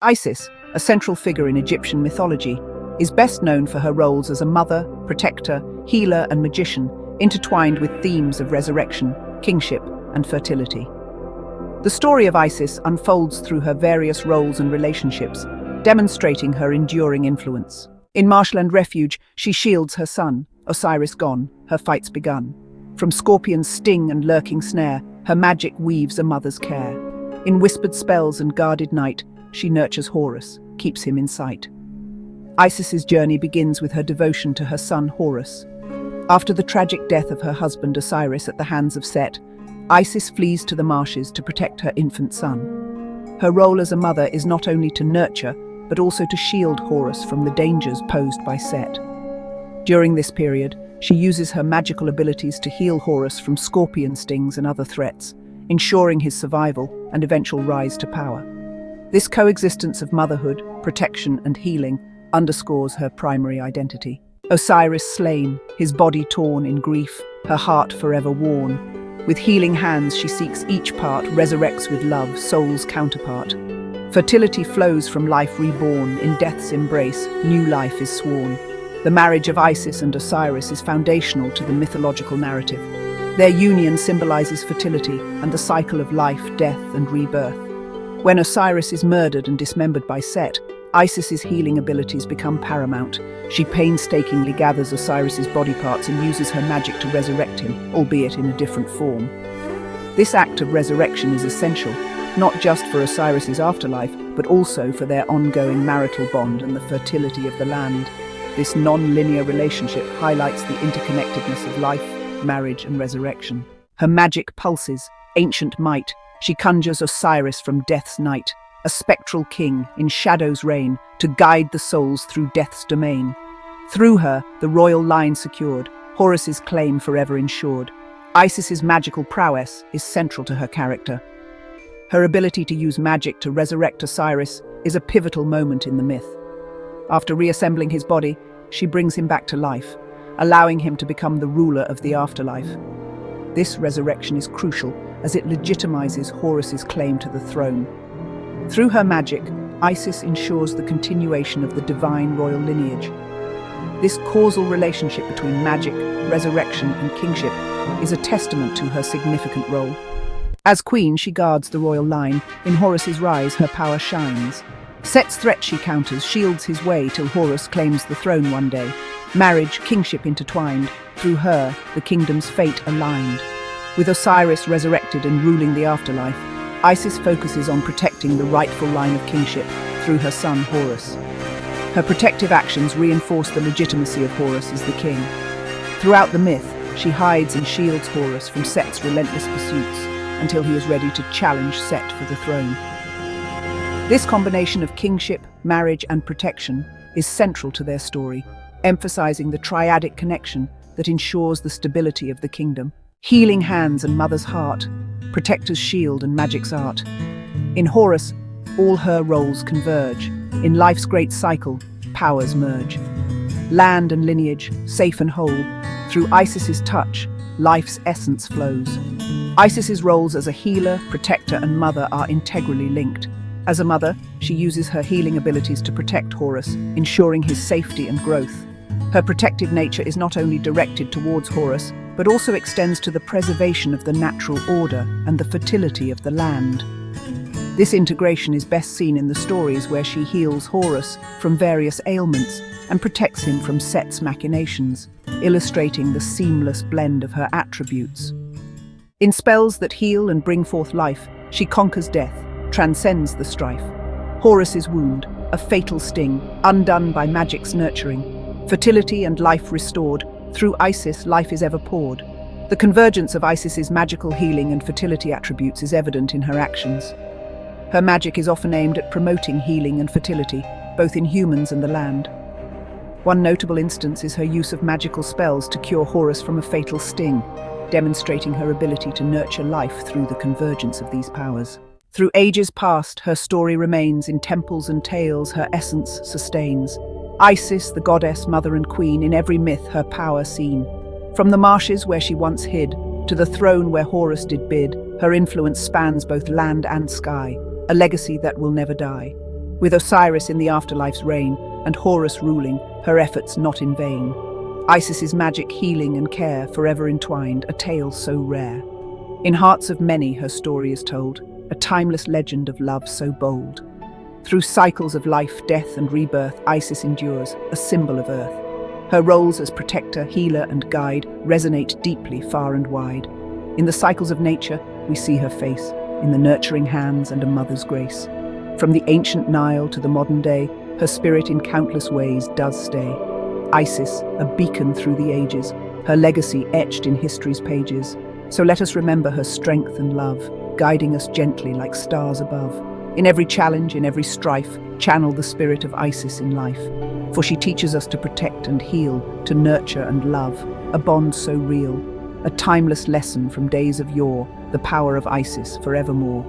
Isis, a central figure in Egyptian mythology, is best known for her roles as a mother, protector, healer, and magician, intertwined with themes of resurrection, kingship, and fertility. The story of Isis unfolds through her various roles and relationships, demonstrating her enduring influence. In marshland refuge, she shields her son, Osiris gone, her fights begun. From scorpion's sting and lurking snare, her magic weaves a mother's care. In whispered spells and guarded night, she nurtures Horus, keeps him in sight. Isis's journey begins with her devotion to her son Horus. After the tragic death of her husband Osiris at the hands of Set, Isis flees to the marshes to protect her infant son. Her role as a mother is not only to nurture, but also to shield Horus from the dangers posed by Set. During this period, she uses her magical abilities to heal Horus from scorpion stings and other threats, ensuring his survival and eventual rise to power. This coexistence of motherhood, protection, and healing underscores her primary identity. Osiris slain, his body torn in grief, her heart forever worn. With healing hands she seeks each part, resurrects with love, soul's counterpart. Fertility flows from life reborn, in death's embrace, new life is sworn. The marriage of Isis and Osiris is foundational to the mythological narrative. Their union symbolizes fertility and the cycle of life, death, and rebirth. When Osiris is murdered and dismembered by Set, Isis's healing abilities become paramount. She painstakingly gathers Osiris's body parts and uses her magic to resurrect him, albeit in a different form. This act of resurrection is essential, not just for Osiris's afterlife, but also for their ongoing marital bond and the fertility of the land. This non-linear relationship highlights the interconnectedness of life, marriage, and resurrection. Her magic pulses, ancient might. She conjures Osiris from death's night, a spectral king in shadow's reign, to guide the souls through death's domain. Through her, the royal line secured, Horus's claim forever ensured. Isis's magical prowess is central to her character. Her ability to use magic to resurrect Osiris is a pivotal moment in the myth. After reassembling his body, she brings him back to life, allowing him to become the ruler of the afterlife. This resurrection is crucial as it legitimizes Horus's claim to the throne. Through her magic, Isis ensures the continuation of the divine royal lineage. This causal relationship between magic, resurrection, and kingship is a testament to her significant role. As queen, she guards the royal line. In Horus's rise, her power shines. Set's threat she counters, shields his way till Horus claims the throne one day. Marriage, kingship intertwined. Through her, the kingdom's fate aligned. With Osiris resurrected and ruling the afterlife, Isis focuses on protecting the rightful line of kingship through her son Horus. Her protective actions reinforce the legitimacy of Horus as the king. Throughout the myth, she hides and shields Horus from Set's relentless pursuits until he is ready to challenge Set for the throne. This combination of kingship, marriage, and protection is central to their story, emphasizing the triadic connection that ensures the stability of the kingdom. Healing hands and mother's heart, protector's shield and magic's art. In Horus, all her roles converge. In life's great cycle, powers merge. Land and lineage, safe and whole. Through Isis's touch, life's essence flows. Isis's roles as a healer, protector, and mother are integrally linked. As a mother, she uses her healing abilities to protect Horus, ensuring his safety and growth. Her protective nature is not only directed towards Horus, but also extends to the preservation of the natural order and the fertility of the land. This integration is best seen in the stories where she heals Horus from various ailments and protects him from Set's machinations, illustrating the seamless blend of her attributes. In spells that heal and bring forth life, she conquers death, transcends the strife. Horus's wound, a fatal sting, undone by magic's nurturing. Fertility and life restored. Through Isis, life is ever poured. The convergence of Isis's magical healing and fertility attributes is evident in her actions. Her magic is often aimed at promoting healing and fertility, both in humans and the land. One notable instance is her use of magical spells to cure Horus from a fatal sting, demonstrating her ability to nurture life through the convergence of these powers. Through ages past, her story remains. In temples and tales, her essence sustains. Isis, the goddess, mother and queen, in every myth her power seen. From the marshes where she once hid, to the throne where Horus did bid, her influence spans both land and sky, a legacy that will never die. With Osiris in the afterlife's reign and Horus ruling, her efforts not in vain. Isis's magic, healing and care forever entwined, a tale so rare. In hearts of many her story is told, a timeless legend of love so bold. Through cycles of life, death and rebirth, Isis endures, a symbol of earth. Her roles as protector, healer and guide resonate deeply far and wide. In the cycles of nature, we see her face, in the nurturing hands and a mother's grace. From the ancient Nile to the modern day, her spirit in countless ways does stay. Isis, a beacon through the ages, her legacy etched in history's pages. So let us remember her strength and love, guiding us gently like stars above. In every challenge, in every strife, channel the spirit of Isis in life. For she teaches us to protect and heal, to nurture and love, a bond so real. A timeless lesson from days of yore, the power of Isis forevermore.